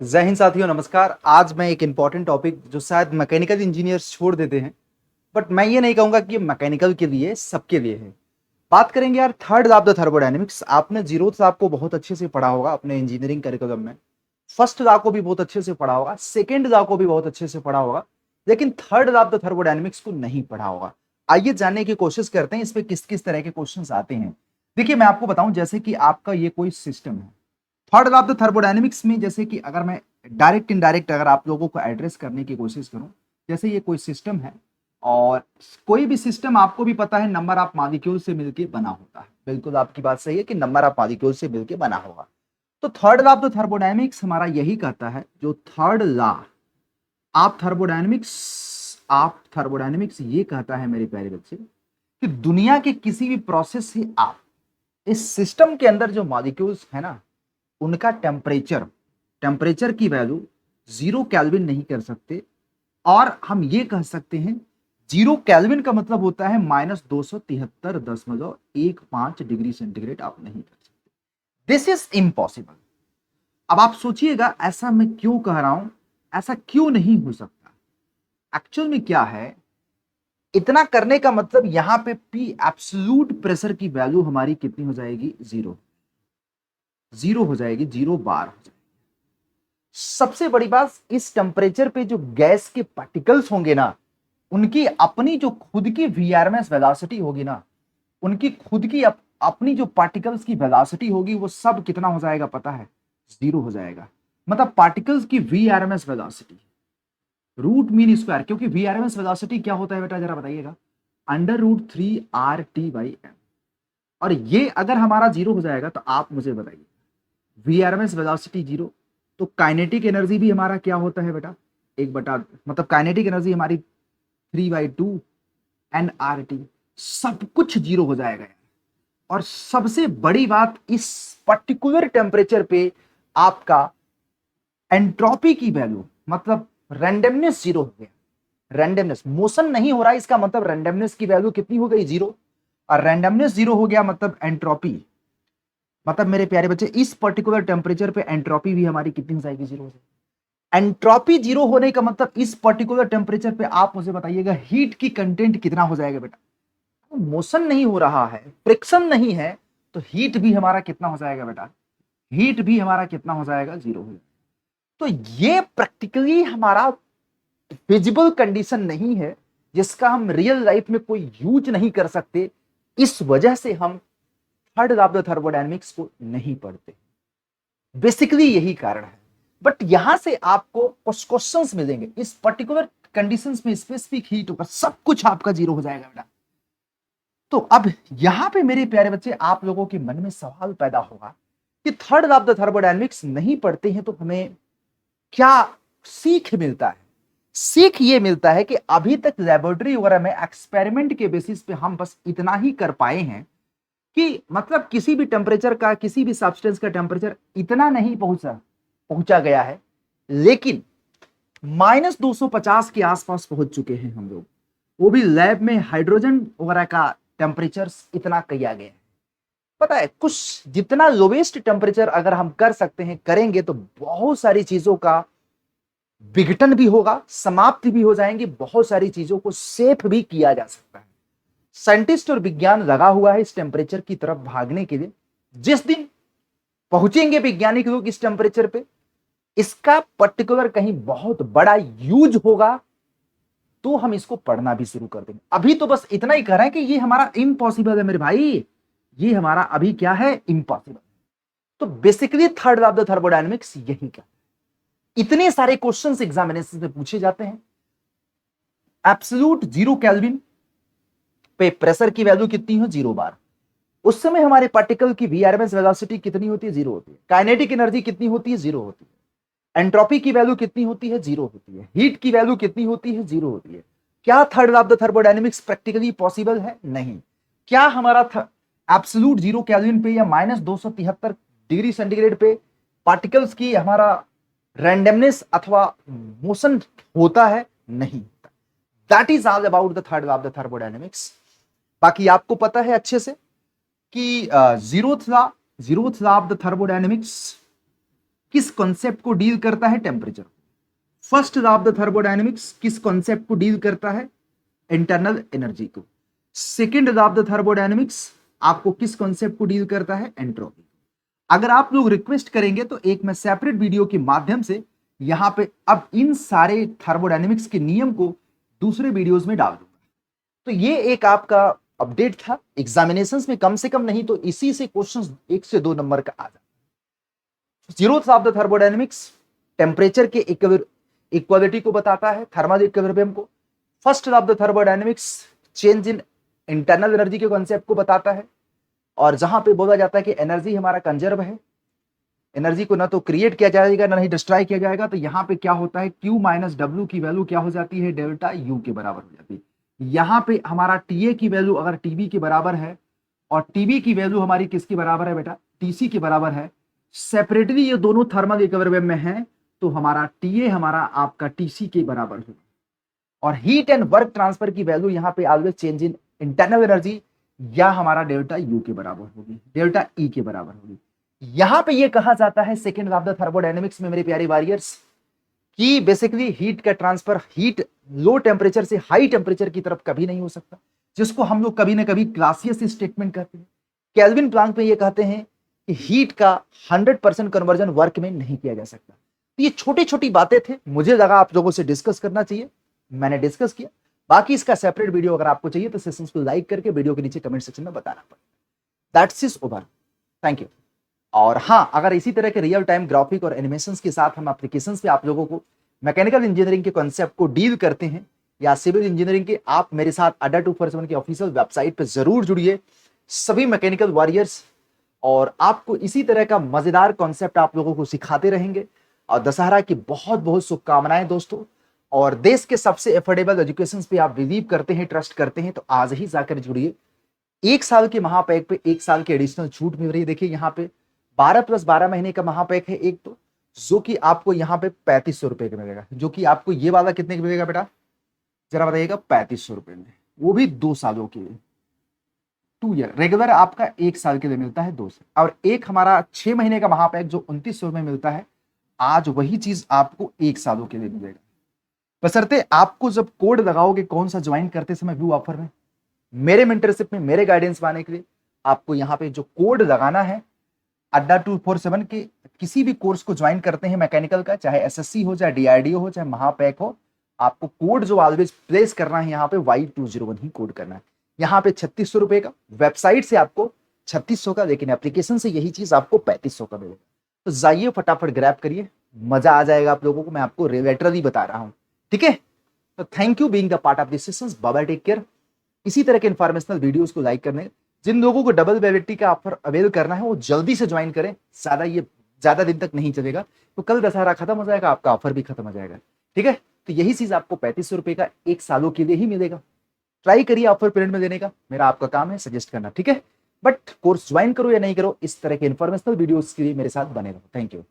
जय हिंद साथियों, नमस्कार। आज मैं एक इंपॉर्टेंट टॉपिक जो शायद मैकेनिकल इंजीनियर्स छोड़ देते हैं, बट मैं ये नहीं कहूंगा कि मैकेनिकल के लिए सबके लिए है। बात करेंगे यार third law of the thermodynamics. आपने जीरोथ लॉ को बहुत अच्छे से पढ़ा होगा अपने इंजीनियरिंग करिकुलम में। फर्स्ट लॉ को भी बहुत अच्छे से पढ़ा होगा, सेकेंड लॉ को भी बहुत अच्छे से पढ़ा होगा, लेकिन third law of the thermodynamics को नहीं पढ़ा होगा। आइए जानने की कोशिश करते हैं इसमें किस किस तरह के क्वेश्चंस आते हैं। देखिए, मैं आपको बताऊं, जैसे कि आपका ये कोई सिस्टम है। Third law of the thermodynamics में जैसे कि अगर मैं डायरेक्ट इनडायरेक्ट अगर आप लोगों को एड्रेस करने की कोशिश करूं, जैसे ये कोई सिस्टम है और कोई भी सिस्टम आपको भी पता है नंबर ऑफ मॉलिक्यूल से मिलकर बना होता है। बिल्कुल आपकी बात सही है कि नंबर ऑफ मॉलिक्यूल से मिलकर बना होगा। तो third law of the thermodynamics हमारा यही कहता है, जो थर्ड लॉ आप थर्मोडायनेमिक्स ये कहता है मेरे प्यारे बच्चे, कि दुनिया के किसी भी प्रोसेस से आप इस सिस्टम के अंदर जो मॉलिक्यूल्स है ना, उनका टेम्परेचर की वैल्यू 0 केल्विन नहीं कर सकते। और हम ये कह सकते हैं 0 केल्विन का मतलब होता है -273.15 डिग्री सेंटीग्रेड आप नहीं कर सकते। This is impossible. अब आप सोचिएगा, ऐसा मैं क्यों कह रहा हूं, ऐसा क्यों नहीं हो सकता। एक्चुअल में क्या है, इतना करने का मतलब यहां पे पी एब्सोल्यूट प्रेशर की वैल्यू हमारी कितनी हो जाएगी, जीरो हो जाएगी, 0 बार हो जाएगी। सबसे बड़ी बात, इस टेम्परेचर पे जो गैस के पार्टिकल्स होंगे ना, उनकी अपनी जो खुद की वीआरएमएस वेलोसिटी होगी ना, उनकी खुद की अपनी जो पार्टिकल्स की वेलोसिटी होगी, वो सब कितना हो जाएगा पता है, 0 हो जाएगा। मतलब पार्टिकल्स की VRMS velocity root mean square, क्योंकि वीआरएमएस वेलोसिटी क्या होता है बेटा, जरा बताइएगा, √3 RT/m। और ये अगर हमारा 0 हो जाएगा तो आप मुझे बताइए, वीआरएमएस वेलोसिटी 0, तो काइनेटिक एनर्जी भी हमारा क्या होता है बेटा, एक बटा, मतलब काइनेटिक एनर्जी हमारी 3/2 NRT। सब कुछ 0 हो जाएगा। और सबसे बड़ी बात, इस पर्टिकुलर टेम्परेचर पे आपका एंट्रोपी की वैल्यू, मतलब रैंडमनेस 0 हो गया। रैंडमनेस, मोशन नहीं हो रहा है, इसका मतलब रैंडमनेस की वैल्यू कितनी हो गई, 0। और रैंडमनेस 0 हो गया मतलब एंट्रोपी, मतलब मेरे प्यारे बच्चे इस पर्टिकुलर टेम्परेचर पे एंट्रोपी भी हमारी कितनी हो जाएगी, 0 हो जाएगी। एंट्रोपी 0 होने का मतलब इस पर्टिकुलर टेम्परेचर पे आप मुझे बताइएगा हीट की कंटेंट कितना हो जाएगा बेटा। मोशन नहीं हो रहा है, फ्रिक्शन नहीं है, तो हीट भी हमारा कितना हो जाएगा बेटा, हीट भी हमारा कितना हो जाएगा, 0 हो जाएगा। तो ये प्रैक्टिकली हमारा फिजिबल कंडीशन नहीं है, जिसका हम रियल लाइफ में कोई यूज नहीं कर सकते। इस वजह से हम third law of the thermodynamics को नहीं पढ़ते। बेसिकली यही कारण है। बट यहां से आपको कुछ क्वेश्चंस मिलेंगे, इस पर्टिकुलर कंडीशंस में स्पेसिफिक हीट होगा, सब कुछ आपका 0 हो जाएगा बेटा। तो अब यहां पे मेरे प्यारे बच्चे आप लोगों के मन में सवाल पैदा होगा कि third law of the thermodynamics नहीं पढ़ते हैं तो हमें क्या सीख मिलता है। सीख ये मिलता है कि अभी तक लेबोरेटरी वगैरह में एक्सपेरिमेंट के बेसिस पे हम बस इतना ही कर पाए हैं कि मतलब किसी भी टेम्परेचर का, किसी भी सब्सटेंस का टेम्परेचर इतना नहीं पहुंचा गया है, लेकिन -250 के आसपास पहुंच चुके हैं हम लोग। वो भी लैब में हाइड्रोजन वगैरह का टेम्परेचर इतना किया गया है। पता है, कुछ जितना लोवेस्ट टेम्परेचर अगर हम कर सकते हैं, करेंगे तो बहुत सारी चीजों का विघटन भी होगा, समाप्ति भी हो जाएंगी, बहुत सारी चीजों को सेफ भी किया जा सकता है। साइंटिस्ट और विज्ञान लगा हुआ है इस टेम्परेचर की तरफ भागने के लिए। जिस दिन पहुंचेंगे वैज्ञानिक लोग इस टेम्परेचर पे, इसका पर्टिकुलर कहीं बहुत बड़ा यूज होगा, तो हम इसको पढ़ना भी शुरू कर देंगे। अभी तो बस इतना ही कह रहे हैं कि ये हमारा इम्पॉसिबल है मेरे भाई, ये हमारा अभी क्या है, इम्पॉसिबल। तो basically third law of the thermodynamics यही क्या, इतने सारे क्वेश्चंस एग्जामिनेशन में पूछे जाते हैं। एब्सोल्यूट 0 केल्विन पे प्रेशर की वैल्यू कितनी हो, 0 बार। उस समय हमारे पार्टिकल की वीआरएमएस वेलोसिटी कितनी होती है, 0 होती है। काइनेटिक एनर्जी कितनी होती है, 0 होती है। एंट्रोपी की वैल्यू कितनी होती है, 0 होती है। हीट की वैल्यू कितनी होती है, 0 होती है। क्या third law of the thermodynamics practically possible है, नहीं। क्या हमारा एब्सोल्यूट 0 केल्विन पे या -273 डिग्री सेंटीग्रेड पे पार्टिकल्स की हमारा रैंडमनेस अथवा मोशन होता है, नहीं होता। That is all about the third law of the thermodynamics. बाकी आपको पता है अच्छे से कि zeroth law of the thermodynamics किस कॉन्सेप्ट को डील करता है? Temperature. First law of the thermodynamics किस कॉन्सेप्ट को डील करता है? इंटरनल एनर्जी को। Second law of the thermodynamics आपको किस कॉन्सेप्ट को डील करता है? एंट्रोपी। अगर आप लोग रिक्वेस्ट करेंगे तो एक मैं सेपरेट वीडियो के माध्यम से यहां पे अब इन सारे थर्मोडायनेमिक्स के नियम को दूसरे वीडियोस में डाल दूंगा। तो ये एक आपका अपडेट था। एग्जामिनेशंस में कम से कम नहीं तो इसी से क्वेश्चंस 1 से 2 नंबर का आ जाता है। Zeroth of the thermodynamics temperature के इक्वालिटी को बताता है, थर्मल इक्विलिब्रियम को। First law of the thermodynamics change in internal energy के कॉन्सेप्ट को बताता है, और जहां पे बोला जाता है कि एनर्जी हमारा कंजर्व है, एनर्जी को ना तो क्रिएट किया जाएगा ना ही डिस्ट्रॉय किया जाएगा। तो यहाँ पे क्या होता है, Q माइनस डब्ल्यू की वैल्यू क्या हो जाती है? डेल्टा U के बराबर हो जाती है। यहाँ पे हमारा TA की वैल्यू अगर TB के बराबर है और TB की वैल्यू हमारी किसके बराबर है बेटा? TC के बराबर है। सेपरेटली ये दोनों थर्मल इक्विलिब्रियम में है तो हमारा TA हमारा आपका TC के बराबर होगा। और हीट एंड वर्क ट्रांसफर की वैल्यू यहाँ पे always change in internal energy या हमारा डेल्टा U के बराबर होगी, डेल्टा E के बराबर होगी। यहां पे ये कहा जाता है सेकेंड ऑफ द थर्मोडायनेमिक्स में मेरे प्यारे वॉरियर्स कि बेसिकली हीट का ट्रांसफर, हीट लो टेम्परेचर से हाई टेम्परेचर की तरफ कभी नहीं हो सकता, जिसको हम लोग कभी ना कभी क्लासियस स्टेटमेंट कहते हैं। केल्विन प्लांक में ये कहते हैं कि हीट का 100% कन्वर्जन वर्क में नहीं किया जा सकता। तो ये छोटी छोटी बातें थे, मुझे लगा आप लोगों से डिस्कस करना चाहिए, मैंने डिस्कस किया। बाकी इसका सेपरेट वीडियो अगर आपको चाहिए तो सेशंस को लाइक करके वीडियो के नीचे कमेंट सेक्शन में बताना पड़ेगा। That's is over, thank you. और हाँ, अगर इसी तरह के रियल टाइम ग्राफिक और एनिमेशंस के साथ हम एप्लीकेशंस पे आप लोगों को मैकेनिकल इंजीनियरिंग के कॉन्सेप्ट को डील करते हैं या सिविल इंजीनियरिंग के, आप मेरे साथ अड्डा 247 की ऑफिशियल वेबसाइट पे जरूर जुड़िए सभी मैकेनिकल वॉरियर्स, और आपको इसी तरह का मजेदार कॉन्सेप्ट आप लोगों को सिखाते रहेंगे। और दशहरा की बहुत बहुत शुभकामनाएं दोस्तों। और देश के सबसे एफोर्डेबल एजुकेशन पे आप बिलीव करते हैं, ट्रस्ट करते हैं, तो आज ही जाकर जुड़िए। 1 साल के महापैक पे 1 साल की एडिशनल छूट मिल रही है। देखिए यहाँ पे 12 + 12 महीने का महापैक है एक, तो जो कि आपको यहाँ पे 3500 रुपए का मिलेगा, जो कि आपको ये वाला कितने का मिलेगा बेटा? जरा बताइएगा। 3500 रुपए में, वो भी 2 सालों के लिए, 2 ईयर। रेगुलर आपका 1 साल के लिए मिलता है 2 साल, और एक हमारा 6 महीने का महापैक जो 2900 में मिलता है, आज वही चीज आपको 1 सालों के लिए मिलेगा। बशर्ते आपको जब कोड लगाओगे कौन सा ज्वाइन करते समय व्यू ऑफर में, मेरे मेंटरशिप में मेरे गाइडेंस पाने के लिए आपको यहाँ पे जो कोड लगाना है, अड्डा 247 के किसी भी कोर्स को ज्वाइन करते हैं मैकेनिकल का, चाहे एसएससी हो, चाहे डीआरडीओ हो, चाहे महापैक हो, आपको कोड जो ऑलवेज प्लेस करना है यहाँ पे Y201 ही कोड करना है। यहाँ पे 3600 रुपए का, वेबसाइट से आपको 3600 का, लेकिन एप्लीकेशन से यही चीज आपको 3500 का मिलेगा। तो जाइए फटाफट ग्रैब करिए, मजा आ जाएगा आप लोगों को, मैं आपको लिटरली बता रहा हूँ, ठीक है। तो thank you being the part of this sessions, bye bye, take care. इसी तरह के इन्फॉर्मेशनल वीडियोस को लाइक करने, जिन लोगों को डबल वैलिडिटी का ऑफर अवेल करना है वो जल्दी से ज्वाइन करें, ज्यादा दिन तक नहीं चलेगा, तो कल दशहरा खत्म हो जाएगा, आपका ऑफर भी खत्म हो जाएगा, ठीक है। तो यही चीज आपको 3500 रुपए का 1 सालों के लिए ही मिलेगा। ट्राई करिए ऑफर पीरियड में देने का, मेरा आपका काम है सजेस्ट करना, ठीक है। बट कोर्स ज्वाइन करो या नहीं करो, इस तरह के इन्फॉर्मेशनल वीडियोस के लिए मेरे साथ बने रहो। Thank you.